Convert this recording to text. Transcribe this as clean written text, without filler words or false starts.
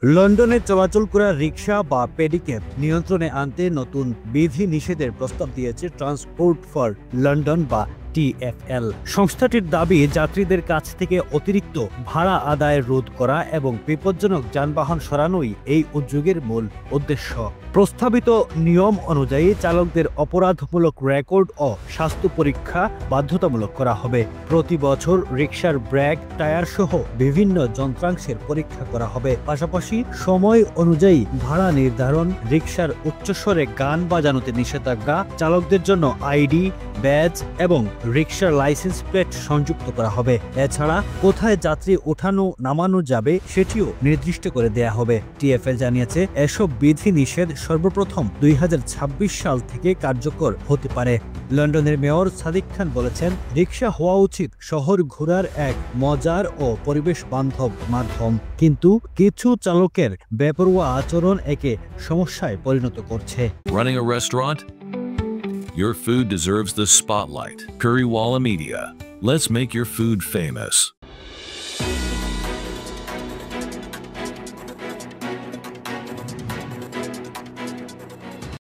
লন্ডনে চলাচল করা রিকশা বা পেডিক্যাব নিয়ন্ত্রণে আনতে নতুন বিধি নিষেধের প্রস্তাব দিয়েছে ট্রান্সপোর্ট ফর লন্ডন বা TfL। সংস্থাটির দাবি, যাত্রীদের কাছ থেকে অতিরিক্ত ভাড়া আদায় রোধ করা এবং বিপজ্জনক যানবাহন সরানোই এই উদ্যোগের মূল উদ্দেশ্য। প্রস্তাবিত নিয়ম অনুযায়ী চালকদের অপরাধমূলক রেকর্ড ও স্বাস্থ্য পরীক্ষা বাধ্যতামূলক করা হবে। প্রতি বছর রিকশার ব্রেক, টায়ার সহ বিভিন্ন যন্ত্রাংশের পরীক্ষা করা হবে। পাশাপাশি সময় অনুযায়ী ভাড়া নির্ধারণ, রিকশার উচ্চস্বরে গান বাজানোতে নিষেধাজ্ঞা, চালকদের জন্য আইডি, ব্যাজ এবং রিকশার লাইসেন্স প্লেট সংযুক্ত করা হবে। এছাড়া কোথায় যাত্রী ওঠানো নামানো যাবে সেটিও নির্দিষ্ট করে দেয়া হবে। TfL জানিয়েছে, এসব বিধি নিষেধ সর্বপ্রথম 2026 সাল থেকে কার্যকর হতে পারে। লন্ডনের মেয়র সাদিক খান বলেছেন, রিকশা হওয়া উচিত শহর ঘোরার এক মজার ও পরিবেশ বান্ধব মাধ্যম, কিন্তু কিছু চালকের বেপরোয়া আচরণ একে সমস্যায় পরিণত করছে। Running a restaurant? Your food deserves the spotlight. Currywalla Media. Let's make your food famous.